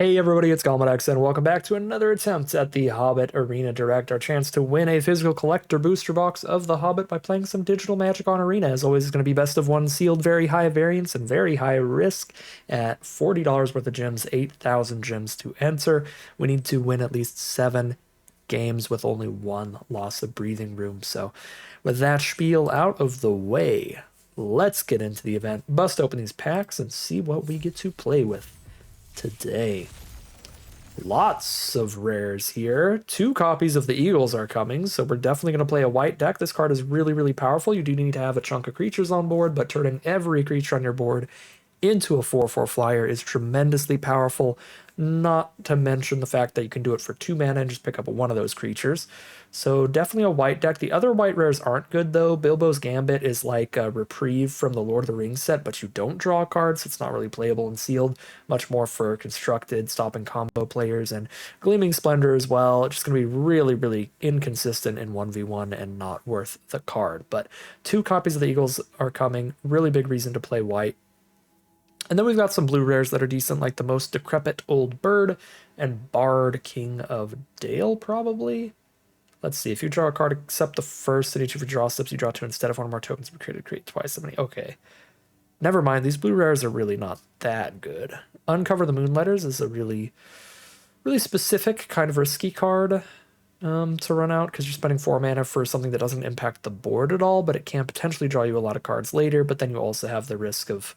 Hey everybody, it's Galmadex, and welcome back to another attempt at the Hobbit Arena Direct, our chance to win a physical collector booster box of the Hobbit by playing some digital magic on Arena. As always, it's going to be best of one sealed, very high variance and very high risk at $40 worth of gems, 8,000 gems to enter. We need to win at least 7 games with only 1 loss of breathing room. So with that spiel out of the way, let's get into the event, bust open these packs, and see what we get to play with today. Lots of rares here. 2 copies of the Eagles are coming, so we're definitely going to play a white deck. This card is really, really powerful. You do need to have a chunk of creatures on board, but turning every creature on your board into a 4/4 flyer is tremendously powerful, not to mention the fact that you can do it for 2 mana and just pick up one of those creatures. So definitely a white deck. The other white rares aren't good though. Bilbo's Gambit is like a reprieve from the Lord of the Rings set, but you don't draw cards, so it's not really playable in sealed. Much more for constructed, stopping combo players, and Gleaming Splendor as well. It's just going to be really, really inconsistent in 1v1 and not worth the card. But 2 copies of the Eagles are coming. Really big reason to play white. And then we've got some blue rares that are decent, like the Most Decrepit Old Bird and Bard King of Dale, probably. Let's see, if you draw a card except the first, and each of your draw steps you draw 2 instead of 1 or more tokens be created, create twice as many. Okay. Never mind, these blue rares are really not that good. Uncover the Moonletters is a really, really specific, kind of risky card to run out, because you're spending 4 mana for something that doesn't impact the board at all, but it can potentially draw you a lot of cards later, but then you also have the risk of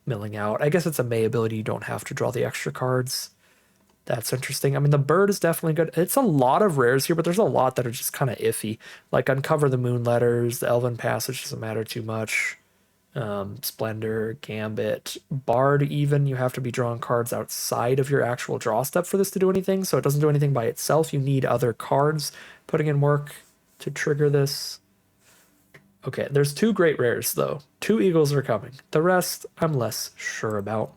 milling out. I guess it's a May ability, you don't have to draw the extra cards. That's interesting. I mean, the bird is definitely good. It's a lot of rares here, but there's a lot that are just kind of iffy. Like Uncover the Moonletters, the Elven Passage doesn't matter too much. Splendor, Gambit, Bard even, you have to be drawing cards outside of your actual draw step for this to do anything, so it doesn't do anything by itself. You need other cards putting in work to trigger this. Okay, there's 2 great rares, though. 2 Eagles are coming. The rest, I'm less sure about.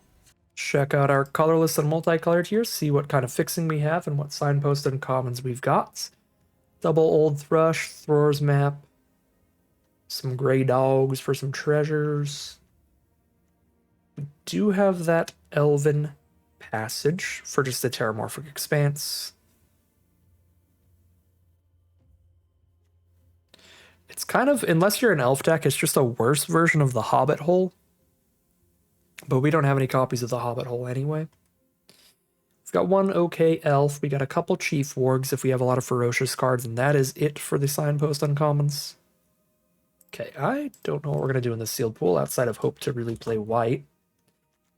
Check out our colorless and multicolored here, see what kind of fixing we have and what signpost and commons we've got. Double Old Thrush, Thrower's Map, some gray dogs for some treasures. We do have that Elven Passage for just a Terramorphic Expanse. It's kind of, unless you're an elf deck, it's just a worse version of the Hobbit Hole. But we don't have any copies of the Hobbit Hole anyway. We've got 1 okay elf. We got a couple chief wargs if we have a lot of ferocious cards, and that is it for the signpost uncommons. Okay, I don't know what we're going to do in this sealed pool outside of hope to really play white.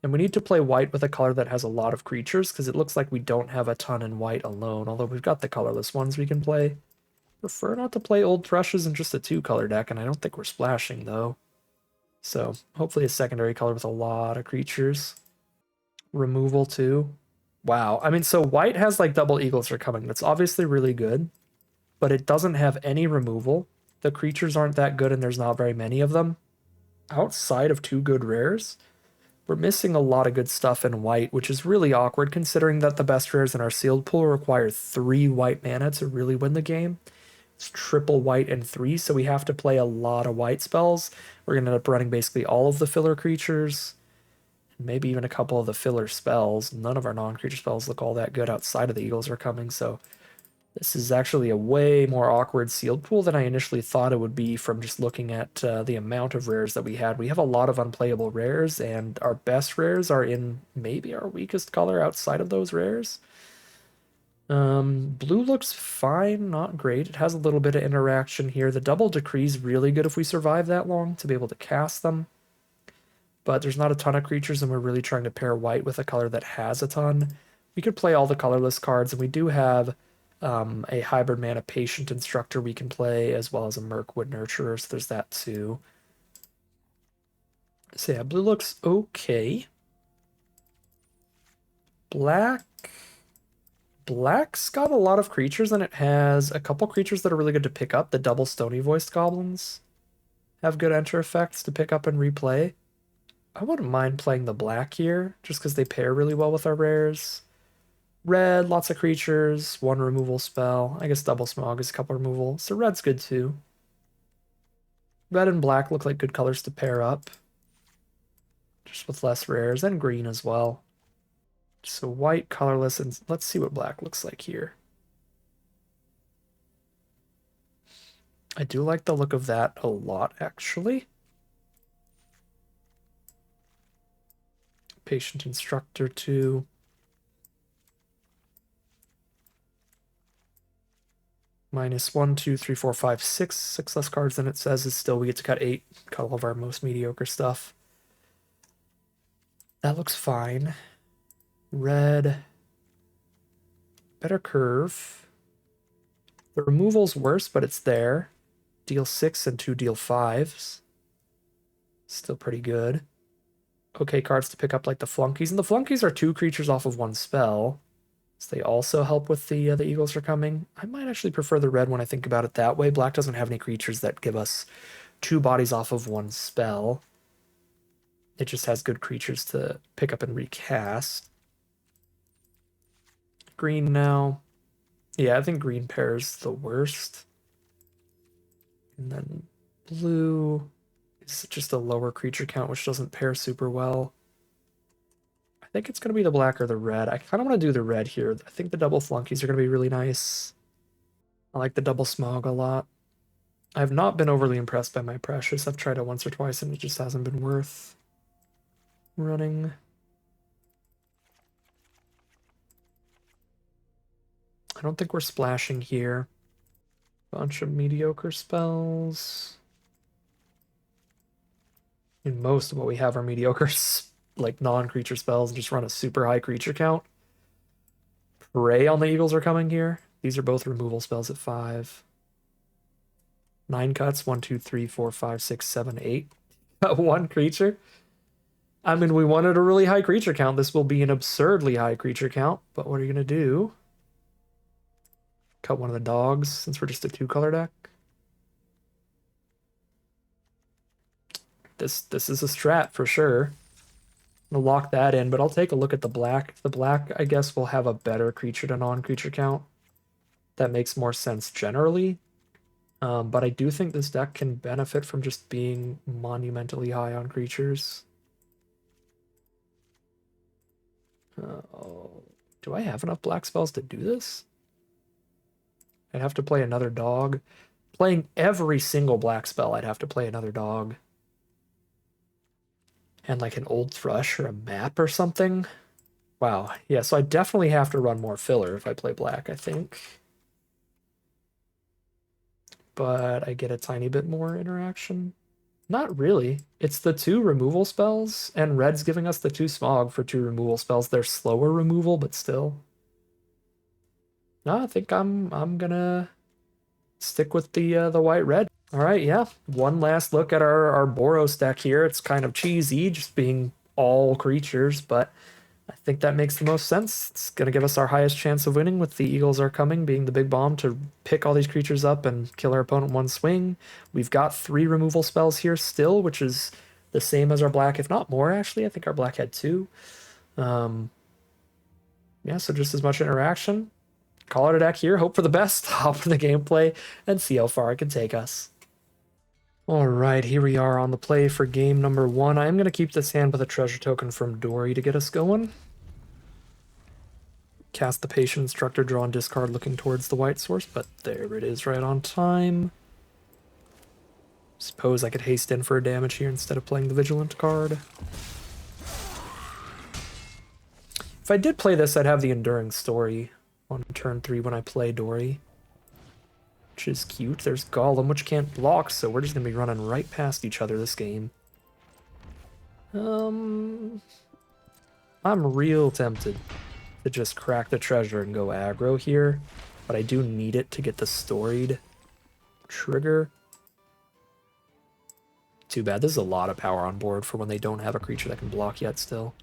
And we need to play white with a color that has a lot of creatures, because it looks like we don't have a ton in white alone, although we've got the colorless ones we can play. Prefer not to play Old Thrushes in just a 2-color deck, and I don't think we're splashing, though. So hopefully a secondary color with a lot of creatures. Removal too. Wow. I mean, so white has like double Eagles are coming. That's obviously really good, but it doesn't have any removal. The creatures aren't that good and there's not very many of them. Outside of 2 good rares, we're missing a lot of good stuff in white, which is really awkward considering that the best rares in our sealed pool require 3 white mana to really win the game. It's triple white and 3, so we have to play a lot of white spells. We're going to end up running basically all of the filler creatures, and maybe even a couple of the filler spells. None of our non-creature spells look all that good outside of the Eagles are coming, so this is actually a way more awkward sealed pool than I initially thought it would be from just looking at the amount of rares that we had. We have a lot of unplayable rares, and our best rares are in maybe our weakest color outside of those rares. Blue looks fine, not great. It has a little bit of interaction here. The double decree is really good if we survive that long to be able to cast them. But there's not a ton of creatures, and we're really trying to pair white with a color that has a ton. We could play all the colorless cards, and we do have a Hybrid Mana Patient Instructor we can play, as well as a Mirkwood Nurturer, so there's that too. So yeah, blue looks okay. Black's got a lot of creatures, and it has a couple creatures that are really good to pick up. The double Stony Voiced Goblins have good enter effects to pick up and replay. I wouldn't mind playing the black here, just because they pair really well with our rares. Red, lots of creatures, 1 removal spell. I guess double Smog is a couple removal, so red's good too. Red and black look like good colors to pair up, just with less rares, and green as well. So white, colorless, and let's see what black looks like here. I do like the look of that a lot, actually. Patient Instructor 2. Minus 1, 2, 3, 4, 5, 6. 6 less cards than it says is still we get to cut 8. Cut all of our most mediocre stuff. That looks fine. Red. Better curve. The removal's worse, but it's there. Deal 6 and 2 deal 5s. Still pretty good. Okay cards to pick up like the flunkies. And the flunkies are 2 creatures off of 1 spell. So they also help with the Eagles Are Coming. I might actually prefer the red when I think about it that way. Black doesn't have any creatures that give us 2 bodies off of 1 spell. It just has good creatures to pick up and recast. Green now. Yeah, I think green pairs the worst. And then blue is just a lower creature count, which doesn't pair super well. I think it's going to be the black or the red. I kind of want to do the red here. I think the double flunkies are going to be really nice. I like the double smog a lot. I've not been overly impressed by my Precious. I've tried it once or twice and it just hasn't been worth running. I don't think we're splashing here. Bunch of mediocre spells. And most of what we have are mediocre, like non-creature spells, and just run a super high creature count. Prey on the Eagles Are Coming here. These are both removal spells at 5. 9 cuts. 1, 2, 3, 4, 5, 6, 7, 8. 1 creature. I mean, we wanted a really high creature count. This will be an absurdly high creature count, but what are you going to do? Cut one of the dogs since we're just a 2-color deck. This is a strat for sure. I'm gonna lock that in, but I'll take a look at the black. The black, I guess, will have a better creature to non-creature count. That makes more sense generally. But I do think this deck can benefit from just being monumentally high on creatures. Do I have enough black spells to do this? I'd have to play another dog. Playing every single black spell, I'd have to play another dog. And like an old thrush or a map or something. Wow. Yeah, so I definitely have to run more filler if I play black, I think. But I get a tiny bit more interaction. Not really. It's the 2 removal spells, and red's giving us the 2 smog for 2 removal spells. They're slower removal, but still. No, I think I'm gonna stick with the white red. All right, yeah. One last look at our Boros deck here. It's kind of cheesy, just being all creatures, but I think that makes the most sense. It's going to give us our highest chance of winning with the Eagles Are Coming being the big bomb to pick all these creatures up and kill our opponent one swing. We've got 3 removal spells here still, which is the same as our black, if not more, actually. I think our black had 2. Yeah, so just as much interaction. Call it a deck here, hope for the best, hop for the gameplay, and see how far it can take us. All right, here we are on the play for game number 1. I am going to keep this hand with a treasure token from Dory to get us going. Cast the Patient Instructor, draw and discard looking towards the white source, but there it is right on time. Suppose I could haste in for a damage here instead of playing the Vigilant card. If I did play this, I'd have the Enduring Story on turn 3 when I play Dory. Which is cute. There's Golem, which can't block, so we're just going to be running right past each other this game. I'm real tempted to just crack the treasure and go aggro here, but I do need it to get the storied trigger. Too bad. This is a lot of power on board for when they don't have a creature that can block yet still.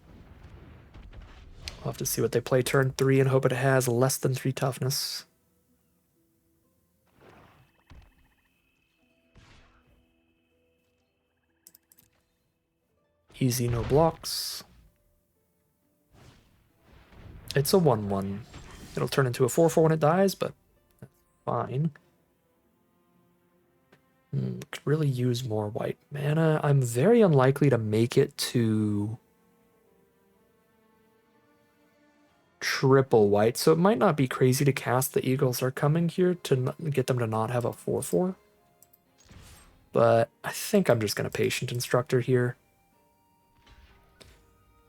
I'll have to see what they play turn 3 and hope it has less than 3 toughness. Easy, no blocks. It's a 1/1. It'll turn into a 4/4 when it dies, but that's fine. Could really use more white mana. I'm very unlikely to make it to triple white, so it might not be crazy to cast the Eagles Are Coming here to get them to not have a 4/4. But I think I'm just going to Patient Instructor here.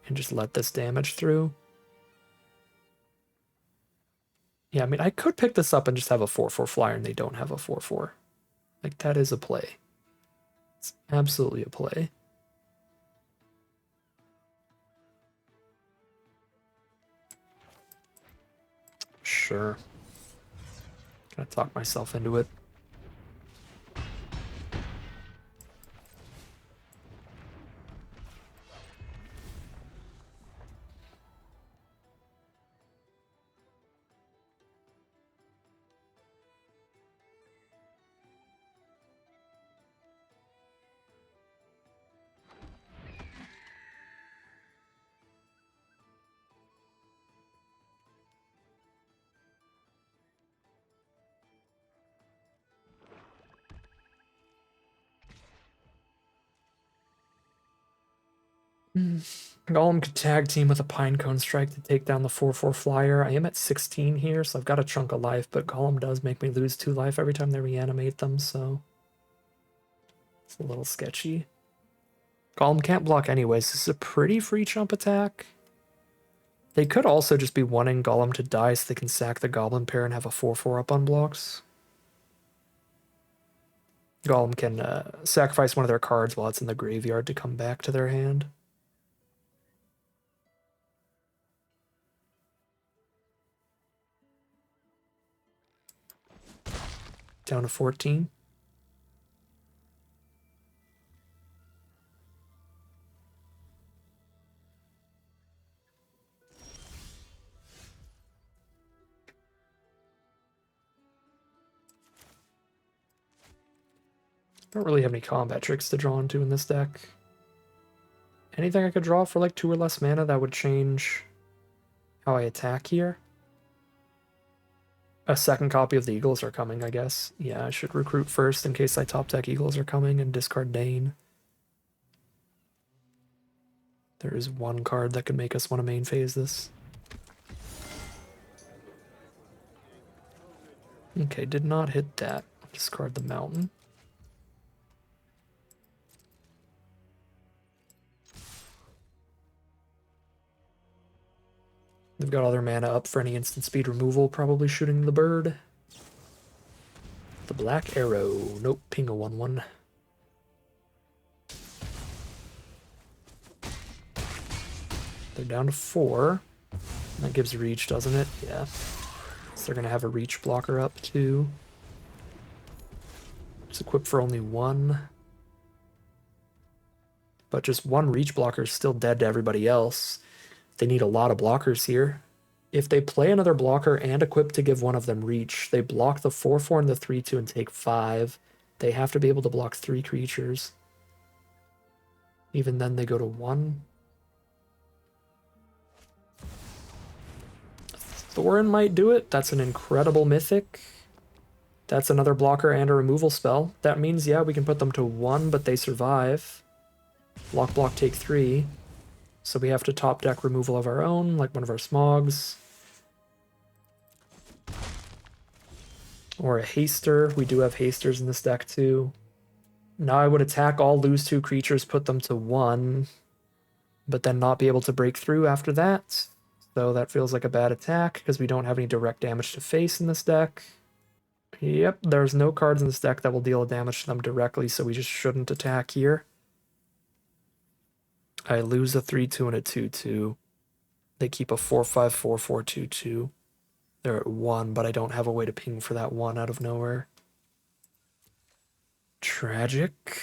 And just let this damage through. Yeah, I mean, I could pick this up and just have a 4/4 flyer and they don't have a 4/4. Like, that is a play. It's absolutely a play. Sure. Gonna talk myself into it. Golem could tag team with a Pinecone Strike to take down the 4/4 flyer. I am at 16 here, so I've got a chunk of life, but Golem does make me lose 2 life every time they reanimate them, so it's a little sketchy. Golem can't block anyways. This is a pretty free chump attack. They could also just be wanting Golem to die so they can sack the Goblin pair and have a 4/4 up on blocks. Golem can sacrifice one of their cards while it's in the graveyard to come back to their hand. Down to 14. Don't really have any combat tricks to draw into in this deck. Anything I could draw for like 2 or less mana that would change how I attack here? A second copy of the Eagles Are Coming, I guess. Yeah, I should recruit first in case I top deck Eagles Are Coming and discard Dane. There is one card that could make us want to main phase this. Okay, did not hit that. Discard the Mountain. They've got all their mana up for any instant speed removal, probably shooting the bird. The Black Arrow. Nope, ping a 1/1. They're down to 4. That gives reach, doesn't it? Yeah. So they're going to have a reach blocker up too. It's equipped for only 1. But just 1 reach blocker is still dead to everybody else. They need a lot of blockers here. If they play another blocker and equip to give one of them reach, they block the 4/4 and the 3/2 and take 5. They have to be able to block 3 creatures. Even then, they go to 1. Thorin might do it. That's an incredible mythic. That's another blocker and a removal spell. That means, yeah, we can put them to 1, but they survive. Block, block, take 3. So we have to top deck removal of our own, like one of our Smogs. Or a Haster. We do have Hasters in this deck too. Now I would attack all, lose 2 creatures, put them to 1, but then not be able to break through after that. So that feels like a bad attack because we don't have any direct damage to face in this deck. Yep, there's no cards in this deck that will deal damage to them directly, so we just shouldn't attack here. I lose a 3/2 and a 2/2. They keep a 4/5, 4/4, 2/2. They're at 1, but I don't have a way to ping for that 1 out of nowhere. Tragic.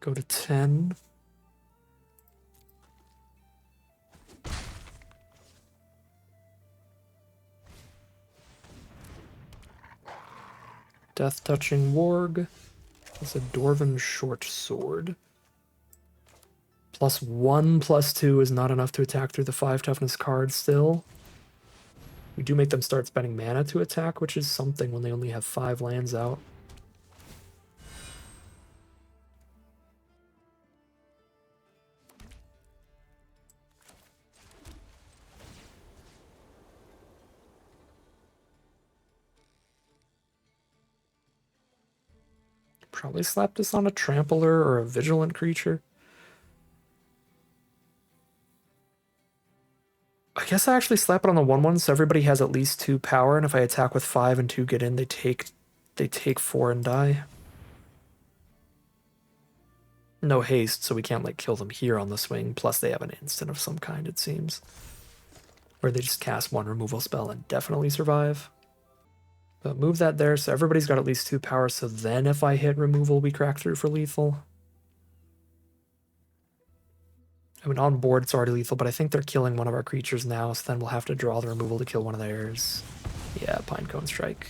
Go to 10. Death Touching Warg. It's a Dwarven Short Sword. +1/+2 is not enough to attack through the 5 toughness card still. We do make them start spending mana to attack, which is something when they only have 5 lands out. Probably slap this on a trampler or a vigilant creature. I guess I actually slap it on the 1/1 so everybody has at least 2 power, and if I attack with 5 and 2 get in, they take 4 and die. No haste, so we can't like kill them here on the swing, plus they have an instant of some kind, it seems. Where they just cast 1 removal spell and definitely survive. But move that there, so everybody's got at least 2 power, so then if I hit removal, we crack through for lethal. I mean, on board it's already lethal, but I think they're killing one of our creatures now, so then we'll have to draw the removal to kill one of theirs. Yeah, Pinecone Strike.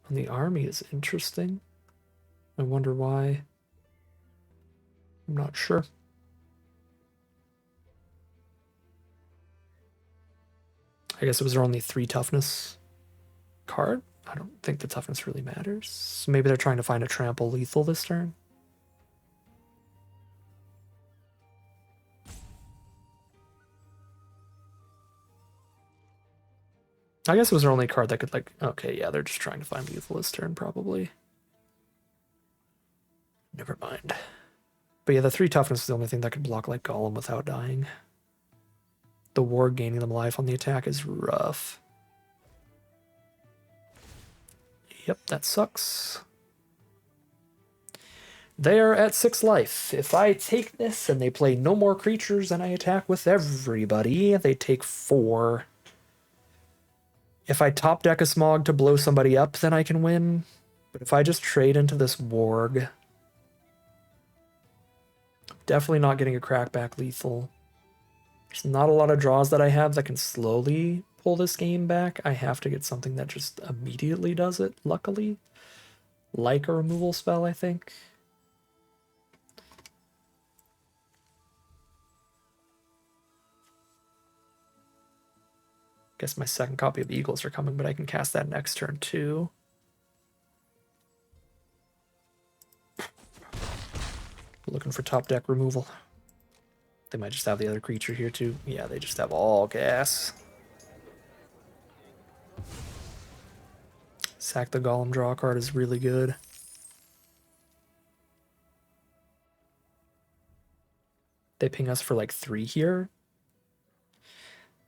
And the army is interesting. I wonder why. I'm not sure. I guess it was their only 3 toughness card. I don't think the toughness really matters. So maybe they're trying to find a trample lethal this turn. I guess it was their only card that could like, okay, yeah, they're just trying to find lethal this turn probably. Never mind. But yeah, the 3 toughness is the only thing that could block like Golem without dying. The ward gaining them life on the attack is rough. Yep, that sucks. They are at 6 life. If I take this and they play no more creatures and I attack with everybody, they take 4. If I top deck a Smog to blow somebody up, then I can win. But if I just trade into this Warg, definitely not getting a crackback lethal. There's not a lot of draws that I have that can slowly pull this game back. I have to get something that just immediately does it, luckily. Like a removal spell, I think. Guess my second copy of Eagles are coming, but I can cast that next turn too. Looking for top deck removal. They might just have the other creature here too. Yeah, they just have all gas. Sack the Golem draw card is really good. They ping us for like 3 here.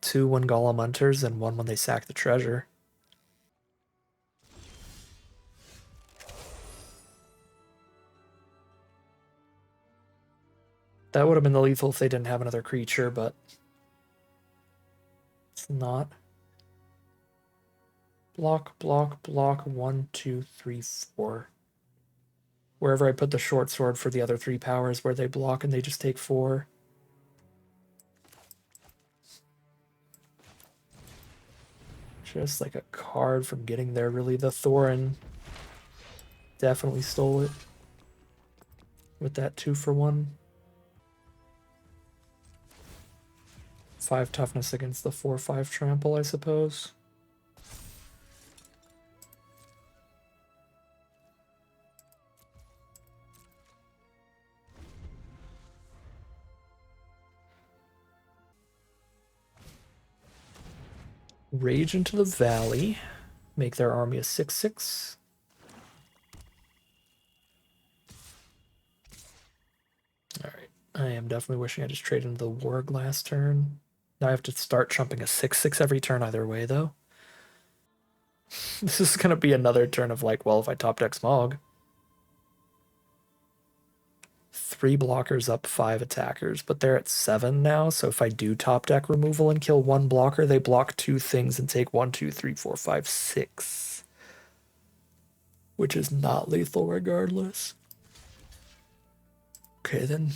2 when Golem enters and 1 when they sack the treasure. That would have been the lethal if they didn't have another creature, but it's not. Block, block, block, 1, 2, 3, 4. Wherever I put the short sword for the other 3 powers where they block and they just take 4. Just like a card from getting there, really. The Thorin definitely stole it with that 2-for-1. 5 toughness against the 4/5 trample, I suppose. Rage into the Valley. Make their army a 6/6. Alright. I am definitely wishing I just traded into the Warg last turn. Now I have to start chumping a 6/6 every turn either way, though. This is going to be another turn of like, well, if I top deck Smog. 3 blockers up 5 attackers, but they're at 7 now, so if I do top deck removal and kill 1 blocker, they block 2 things and take 1, 2, 3, 4, 5, 6. Which is not lethal regardless. Okay, then.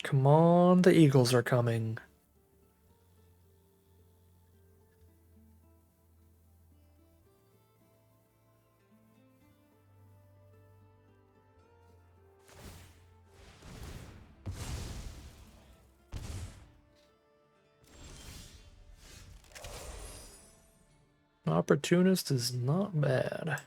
Come Come on, the Eagles are coming. Opportunist is not bad.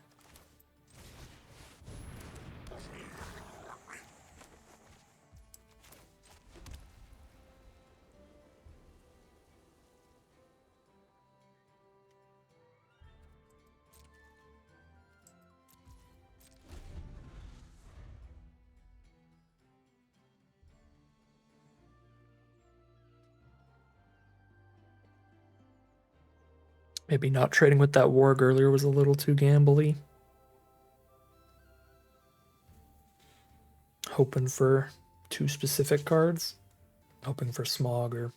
Maybe not trading with that warg earlier was a little too gambly. Hoping for 2 specific cards. Hoping for Smog or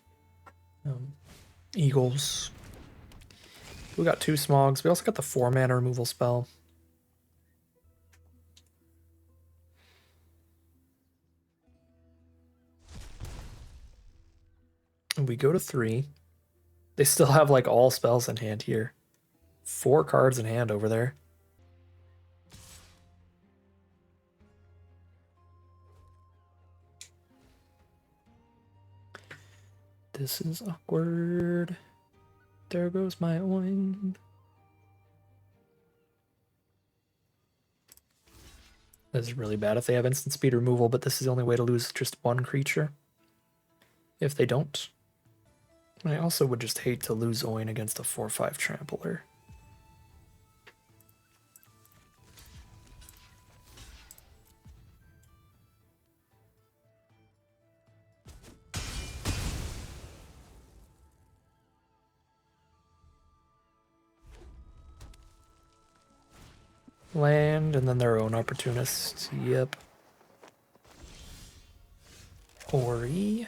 Eagles. We got 2 Smogs. We also got the 4-mana removal spell. And we go to 3. They still have like all spells in hand here. 4 cards in hand over there. This is awkward. There goes my oin. This is really bad if they have instant speed removal, but this is the only way to lose just 1 creature. If they don't. I also would just hate to lose oin against a 4/5 trampler. Land, and then their own opportunist. Yep. Ori.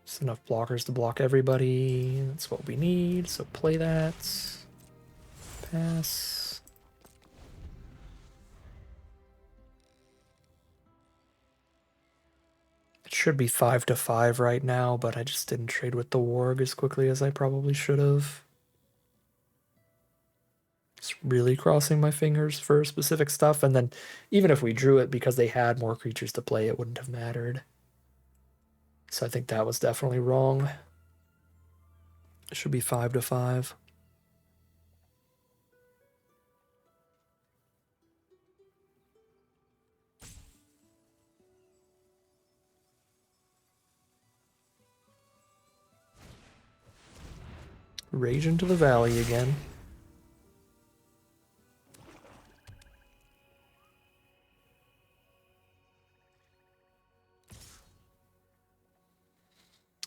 Just enough blockers to block everybody. That's what we need, so play that. Pass. It should be 5-5 right now, but I just didn't trade with the warg as quickly as I probably should have. Just really crossing my fingers for specific stuff, and then even if we drew it because they had more creatures to play, it wouldn't have mattered. So I think that was definitely wrong. It should be 5-5. Rage into the valley again.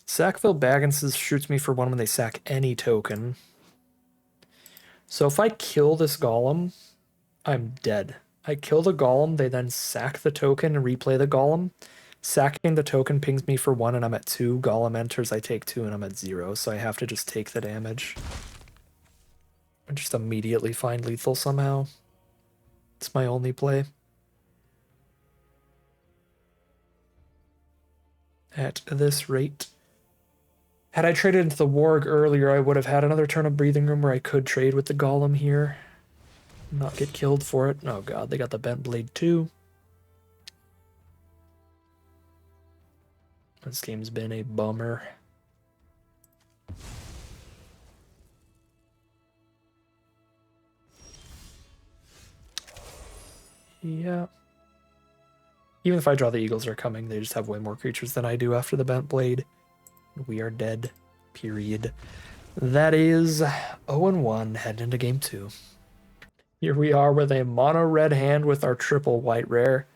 Sackville Bagginses shoots me for 1 when they sack any token. So if I kill this golem, I'm dead. I kill the golem, they then sack the token and replay the golem. Sacking the token pings me for 1 and I'm at 2. Golem enters, I take 2 and I'm at 0. So I have to just take the damage. And just immediately find lethal somehow. It's my only play. At this rate. Had I traded into the warg earlier, I would have had another turn of breathing room where I could trade with the golem here. Not get killed for it. Oh god, they got the bent blade too. This game's been a bummer. Yeah. Even if I draw the Eagles are coming, they just have way more creatures than I do after the bent blade. We are dead. Period. That is 0-1 heading into game 2. Here we are with a mono red hand with our triple white rare.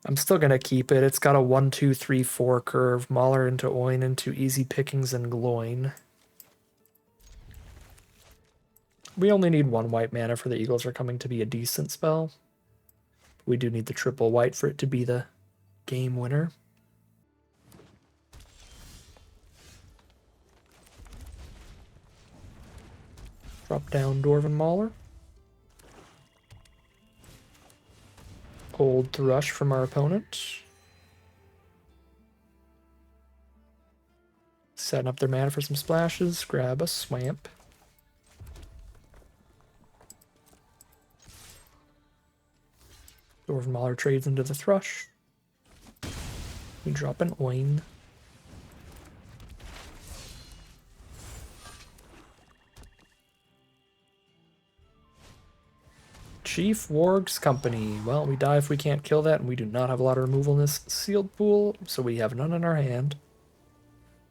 I'm still going to keep it. It's got a 1-2-3-4 curve. Mauler into Oin into Easy Pickings and Gloin. We only need 1 white mana for the Eagles are coming to be a decent spell. We do need the triple white for it to be the game winner. Drop down Dwarven Mauler. Old Thrush from our opponent. Setting up their mana for some splashes. Grab a swamp. Dwarven Mauler trades into the Thrush. We drop an Oin. Chief Warg's Company. Well, we die if we can't kill that, and we do not have a lot of removal in this sealed pool, so we have none in our hand.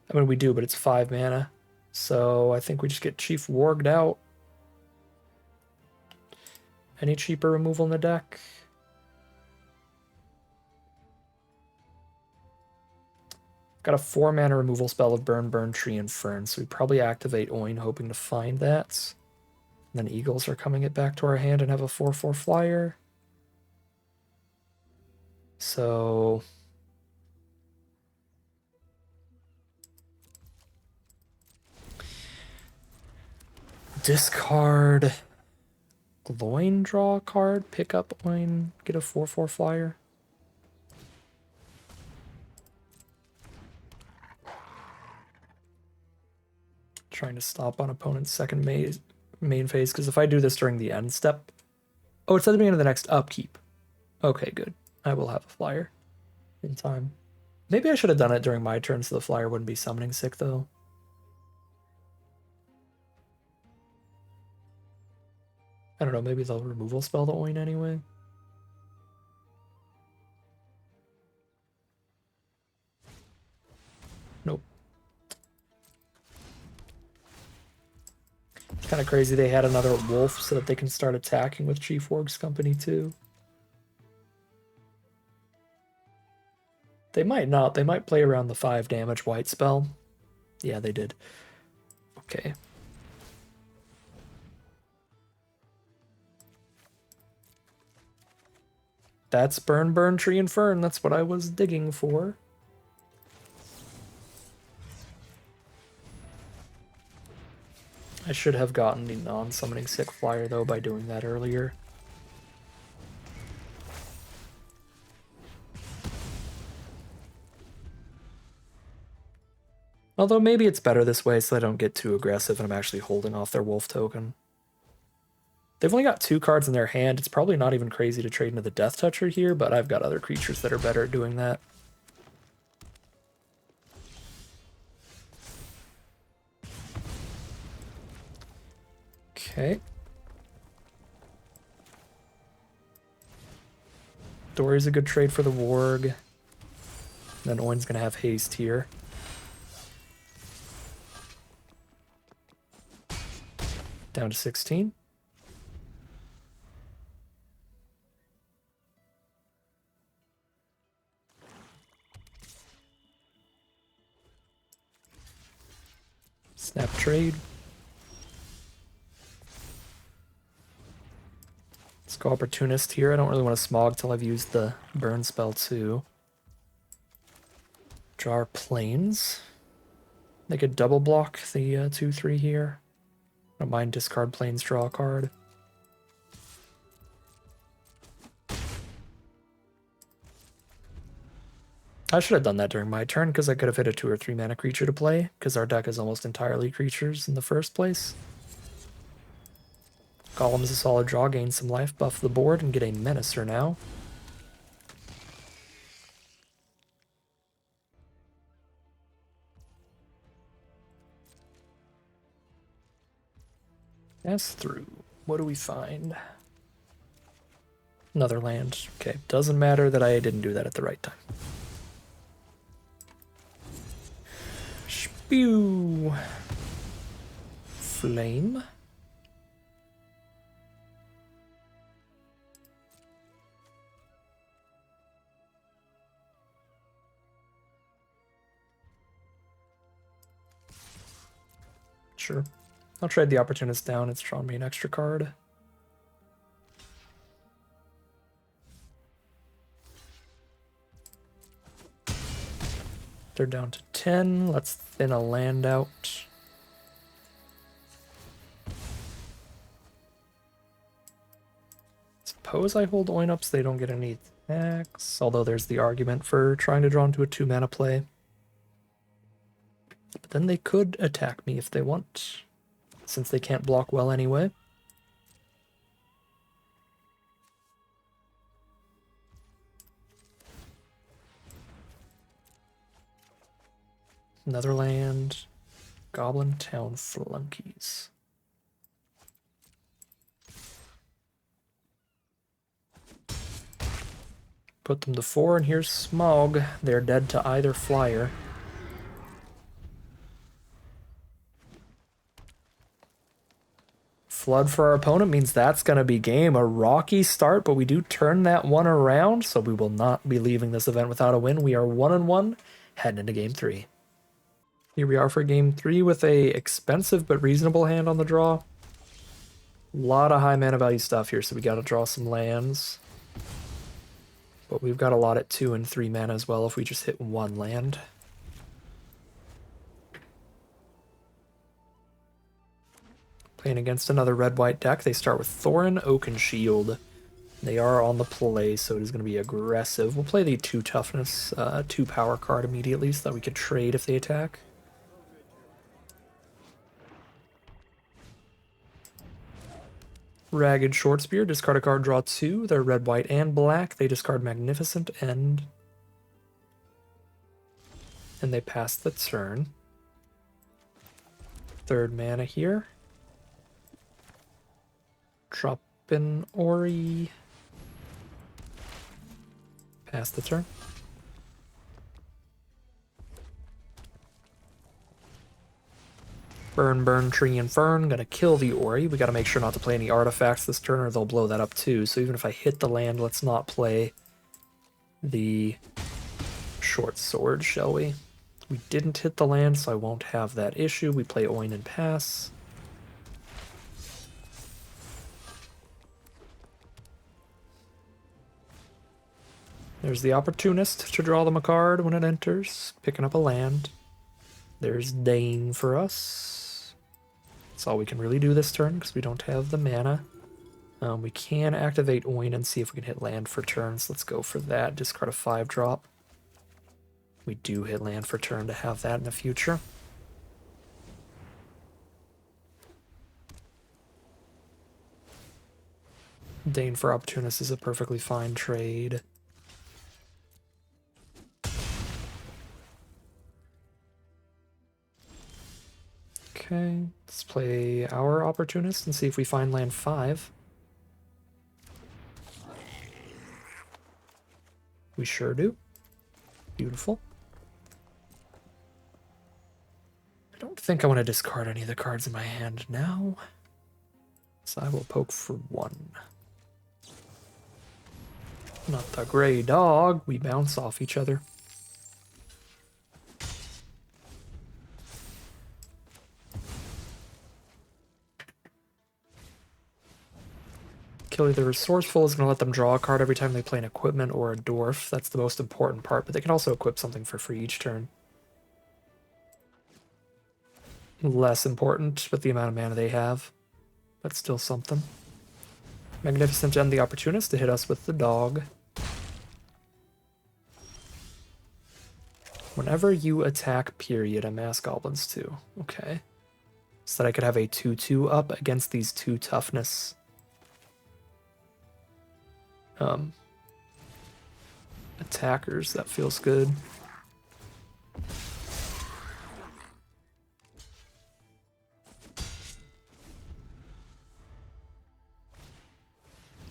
I mean, we do, but it's 5 mana. So I think we just get Chief Warged out. Any cheaper removal in the deck? Got a 4 mana removal spell of Burn, Burn, Tree, and Fern, so we probably activate Oin hoping to find that. And then Eagles are coming it back to our hand and have a 4/4 flyer. So discard Gloin, draw a card, pick up Oin, get a 4/4 flyer. Trying to stop on opponent's second main phase, because if I do this during the end step... Oh, it's at the beginning of the next upkeep. Okay, good. I will have a flyer in time. Maybe I should have done it during my turn so the flyer wouldn't be summoning sick, though. I don't know, maybe they'll removal spell the Oin anyway. Nope. It's kind of crazy they had another wolf so that they can start attacking with Chief Warg's Company too. They might not. They might play around the 5 damage white spell. Yeah, they did. Okay. That's Burn, Burn, Tree, and Fern. That's what I was digging for. I should have gotten the non-summoning sick flyer, though, by doing that earlier. Although maybe it's better this way so I don't get too aggressive and I'm actually holding off their wolf token. They've only got 2 cards in their hand. It's probably not even crazy to trade into the Death Toucher here, but I've got other creatures that are better at doing that. Okay. Dory's a good trade for the Warg. Then Oin's gonna have haste here. Down to 16. Snap trade. Let's go Opportunist here. I don't really want to smog till I've used the burn spell too. Draw our planes. They could double block the 2/3 here. Don't mind discard planes, draw a card. I should have done that during my turn because I could have hit a 2 or 3 mana creature to play because our deck is almost entirely creatures in the first place. Golem is a solid draw, gain some life, buff the board, and get a Menacer now. Pass through. What do we find? Another land. Okay, doesn't matter that I didn't do that at the right time. Spew. Flame. Sure. I'll trade the Opportunist down. It's drawn me an extra card. They're down to 10. Let's thin a land out. Suppose I hold Oin up so they don't get any attacks, although there's the argument for trying to draw into a 2 mana play. But then they could attack me if they want, since they can't block well anyway. Netherland, Goblin Town Flunkies. Put them to 4, and here's Smog. They're dead to either flyer. Flood for our opponent means that's going to be game. A rocky start, but we do turn that one around, so we will not be leaving this event without a win. We are 1-1, heading into game 3. Here we are for game 3 with a expensive but reasonable hand on the draw. A lot of high mana value stuff here, so we got to draw some lands. But we've got a lot at 2 and 3 mana as well if we just hit 1 land. Playing against another red-white deck. They start with Thorin, Oak, and Shield. They are on the play, so it is going to be aggressive. We'll play the 2 toughness, 2 power card immediately so that we could trade if they attack. Ragged Shortspear, discard a card, draw 2. They're red, white, and black. They discard Magnificent End. And they pass the turn. 3rd mana here. Drop in Ori. Pass the turn. Burn, burn, tree, and fern. Gonna kill the Ori. We gotta make sure not to play any artifacts this turn or they'll blow that up too. So even if I hit the land, let's not play the short sword, shall we? We didn't hit the land, so I won't have that issue. We play Oin and pass. There's the Opportunist to draw them a card when it enters, picking up a land. There's Dane for us. That's all we can really do this turn because we don't have the mana. We can activate Oin and see if we can hit land for turns. Let's go for that. Discard a 5-drop. We do hit land for turn to have that in the future. Dane for Opportunist is a perfectly fine trade. Okay, let's play our Opportunist and see if we find land 5. We sure do. Beautiful. I don't think I want to discard any of the cards in my hand now. So I will poke for 1. Not the gray dog. We bounce off each other. Killing the Resourceful is going to let them draw a card every time they play an equipment or a dwarf. That's the most important part, but they can also equip something for free each turn. Less important with the amount of mana they have, but still something. Magnificent End the Opportunist to hit us with the dog. Whenever you attack, period, amass goblins too. Okay. So that I could have a 2/2 up against these 2 toughness attackers. That feels good.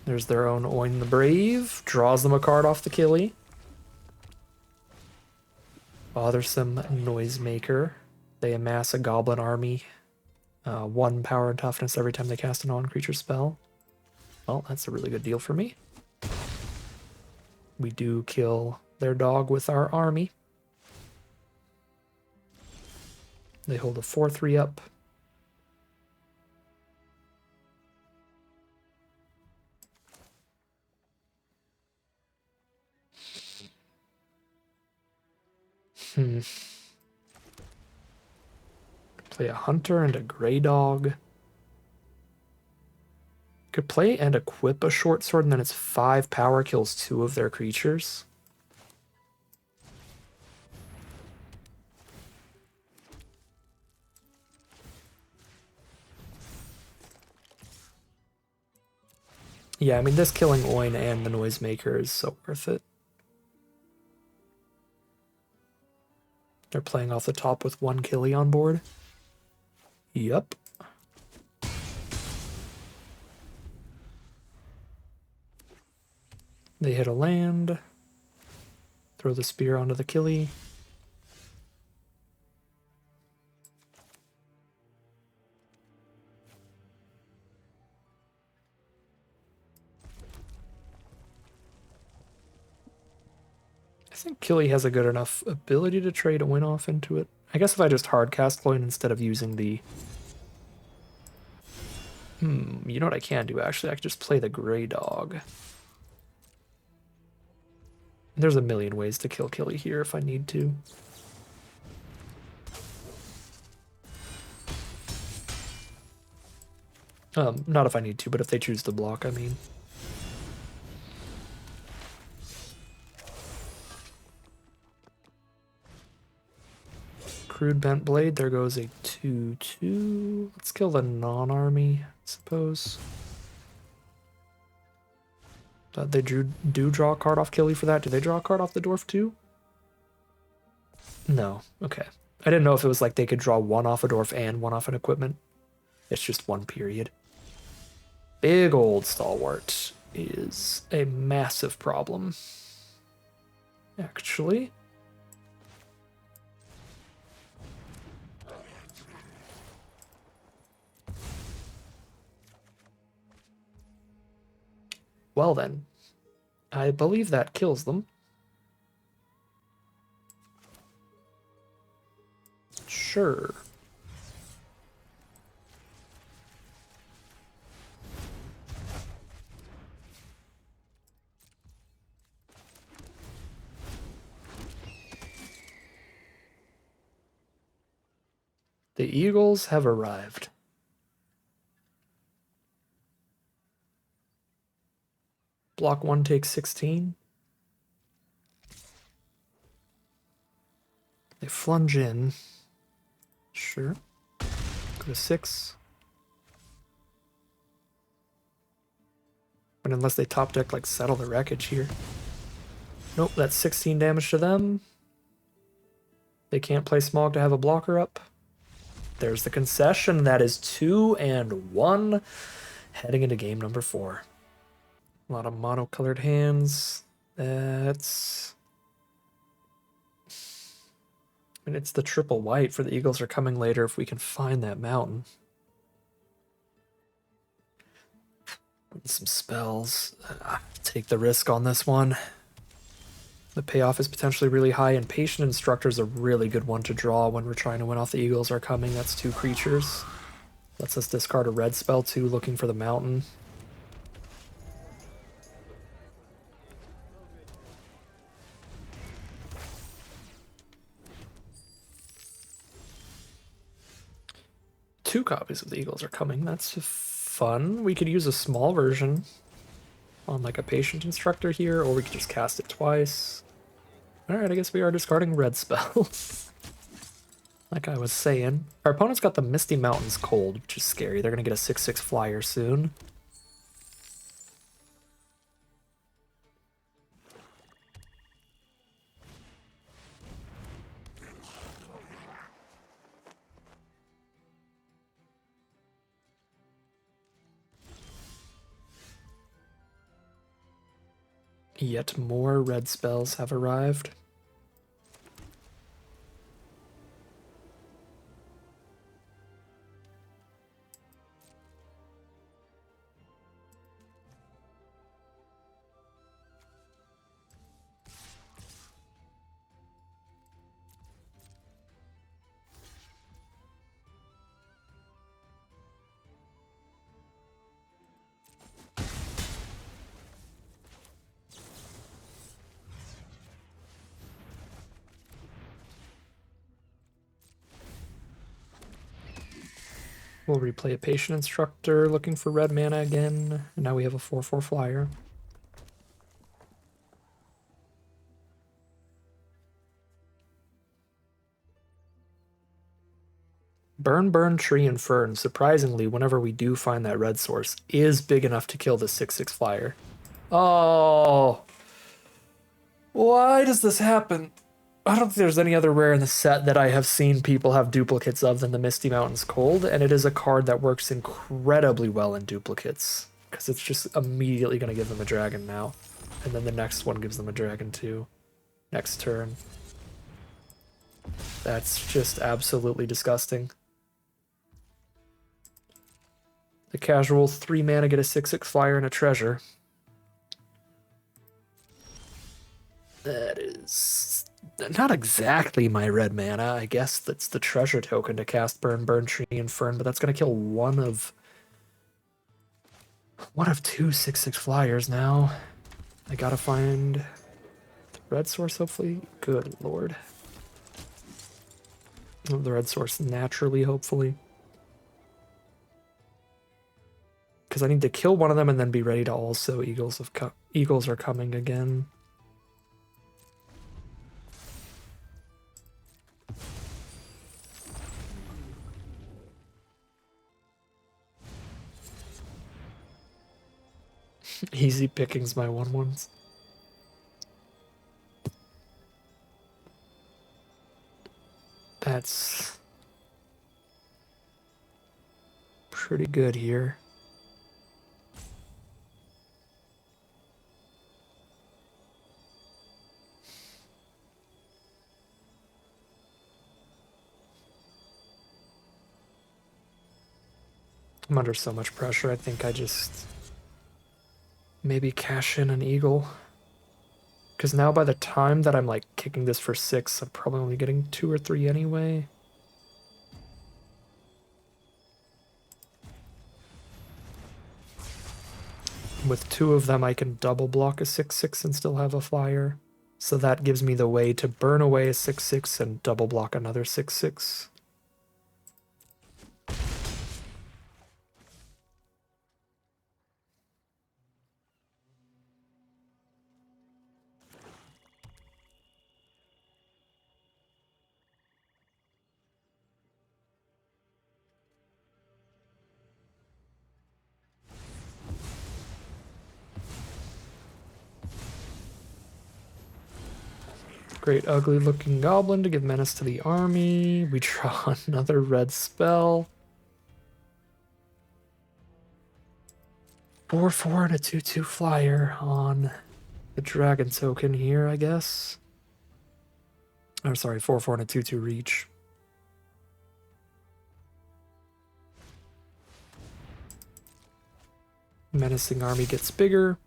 There's their own Oin the Brave. Draws them a card off the Killy. Bothersome Noisemaker. They amass a goblin army. 1 power and toughness every time they cast a non-creature spell. Well, that's a really good deal for me. We do kill their dog with our army. They hold a 4/3 up. Play a hunter and a gray dog. Could play and equip a short sword, and then it's 5 power, kills 2 of their creatures. Yeah, I mean, this killing Oin and the Noisemaker is so worth it. They're playing off the top with 1 Killy on board. Yup. They hit a land. Throw the spear onto the Killy. I think Killy has a good enough ability to trade a win off into it. I guess if I just hardcast coin instead of using the... you know what I can do, actually? I could just play the Grey Dog. There's a million ways to kill Killy here if I need to. Not if I need to, but if they choose to block, I mean. Crude Bent Blade, there goes a 2/2. Let's kill the non-army, I suppose. They do draw a card off Killy for that. Do they draw a card off the Dwarf too? No, okay. I didn't know if it was like they could draw 1 off a Dwarf and 1 off an equipment. It's just 1 period. Big old Stalwart is a massive problem. Actually. Well then, I believe that kills them. Sure. The Eagles have arrived. Block 1 takes 16. They flunge in. Sure. Go to 6. But unless they top deck, like, Settle the Wreckage here. Nope, that's 16 damage to them. They can't play Smog to have a blocker up. There's the concession. That is 2 and 1. Heading into game number 4. A lot of mono-colored hands. That's... I mean, it's the triple white for the Eagles are coming later if we can find that mountain. Some spells. Take the risk on this one. The payoff is potentially really high, and Patient Instructor is a really good one to draw when we're trying to win off the Eagles are coming. That's 2 creatures. Lets us discard a red spell too, looking for the mountain. Two copies of the Eagles are coming. That's fun. We could use a small version on like a Patient Instructor here, or we could just cast it twice. Alright, I guess we are discarding red spells. Like I was saying. Our opponent's got the Misty Mountains Cold, which is scary. They're going to get a 6/6 flyer soon. Yet more red spells have arrived. We'll replay a Patient Instructor looking for red mana again. And now we have a 4/4 flyer. Burn, Tree, and Fern, surprisingly, whenever we do find that red source, is big enough to kill the 6/6 flyer. Oh! Why does this happen? I don't think there's any other rare in the set that I have seen people have duplicates of than the Misty Mountains Cold, and it is a card that works incredibly well in duplicates, because it's just immediately going to give them a dragon now. And then the next one gives them a dragon too. Next turn. That's just absolutely disgusting. The casual 3 mana get a 6/6 flyer and a treasure. That is not exactly my red mana. I guess that's the treasure token to cast Burn, Tree, and Fern, but that's going to kill one of 2 6/6 flyers now. I gotta find the red source, hopefully. Good lord. Oh, the red source naturally, hopefully. Because I need to kill one of them and then be ready to also Eagles are coming again. Easy pickings, my 1/1s. That's pretty good here. I'm under so much pressure, I think I just maybe cash in an Eagle. Because now by the time that I'm like kicking this for 6, I'm probably only getting 2 or 3 anyway. With 2 of them, I can double block a 6/6 and still have a flyer. So that gives me the way to burn away a 6/6 and double block another 6/6. Great ugly looking goblin to give menace to the army. We draw another red spell. 4/4 and a 2/2 flyer on the dragon token here, I guess. Oh, sorry, 4/4 and a 2/2 reach. Menacing army gets bigger.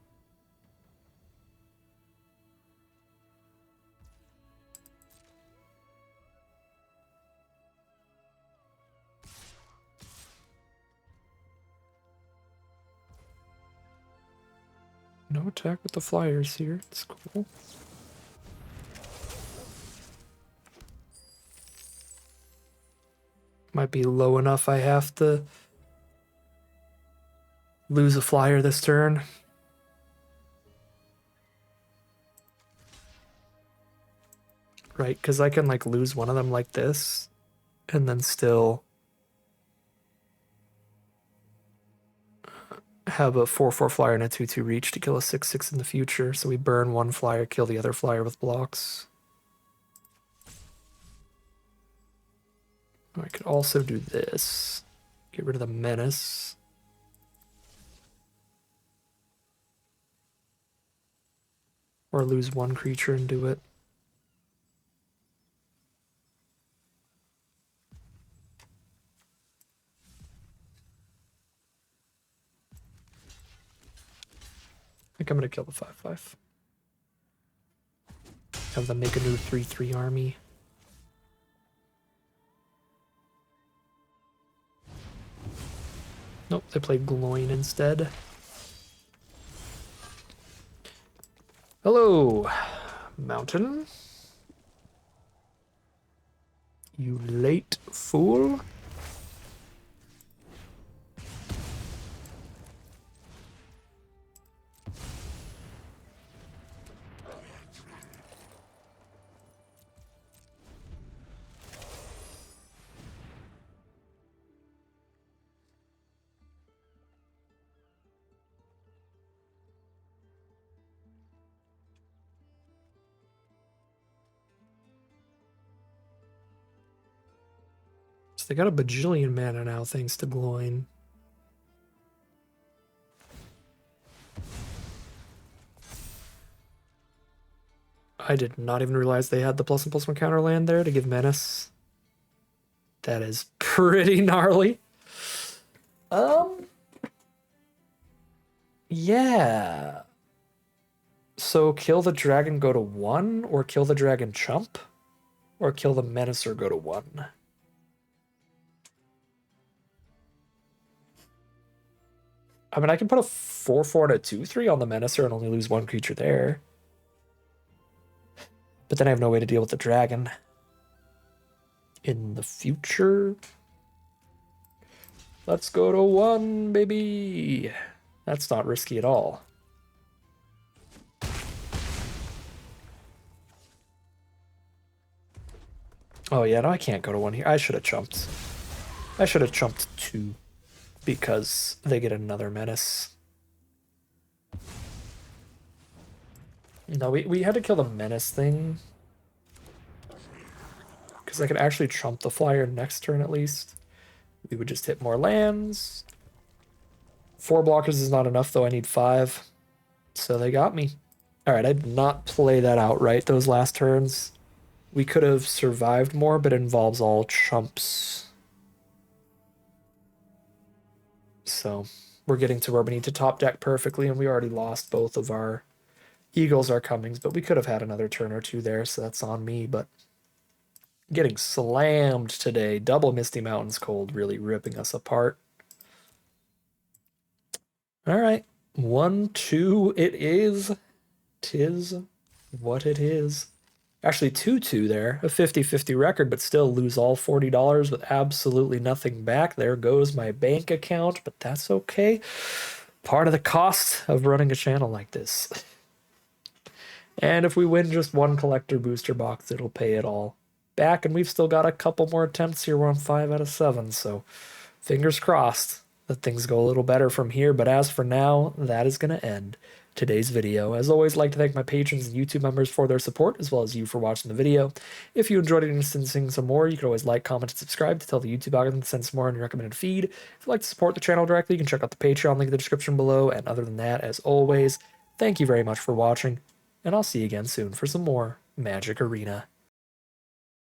No attack with the flyers here. It's cool. Might be low enough I have to lose a flyer this turn. Right, because I can like lose one of them like this and then still have a 4/4 flyer and a 2/2 reach to kill a 6/6 in the future. So we burn one flyer, kill the other flyer with blocks. I could also do this. Get rid of the menace. Or lose one creature and do it. I think I'm going to kill the 5/5. Have them make a new 3/3 army. Nope, they played Gloin instead. Hello, Mountain. You late fool. So they got a bajillion mana now thanks to Gloin. I did not even realize they had the +1/+1 counter land there to give Menace. That is pretty gnarly. Yeah. So kill the dragon, go to 1, or kill the dragon, chump, or kill the Menacer, go to 1. I mean, I can put a 4/4 and a 2/3 on the Menacer and only lose 1 creature there. But then I have no way to deal with the dragon. In the future, let's go to 1, baby. That's not risky at all. Oh yeah, no, I can't go to 1 here. I should have chumped. I should have chumped 2 because they get another menace. No, we had to kill the menace thing because I could actually trump the flyer next turn at least. We would just hit more lands. 4 blockers is not enough though, I need 5. So they got me. Alright, I did not play that out right those last turns. We could have survived more, but it involves all chumps. So we're getting to where we need to top deck perfectly, and we already lost both of our Eagles, our Cummings, but we could have had another turn or 2 there, so that's on me, but getting slammed today. Double Misty Mountains Cold really ripping us apart. Alright, 1-2 it is. 'Tis what it is. Actually 2-2 there, a 50-50 record, but still lose all $40 with absolutely nothing back. There goes my bank account, but that's okay. Part of the cost of running a channel like this. And if we win just 1 collector booster box, it'll pay it all back, and we've still got a couple more attempts here. We're on 5 out of 7, so fingers crossed that things go a little better from here. But as for now, that is going to end today's video. As always, I'd like to thank my patrons and YouTube members for their support, as well as you for watching the video. If you enjoyed it and interested in seeing some more, you can always like, comment, and subscribe to tell the YouTube algorithm to send some more in your recommended feed. If you'd like to support the channel directly, you can check out the Patreon link in the description below. And other than that, as always, thank you very much for watching, and I'll see you again soon for some more Magic Arena.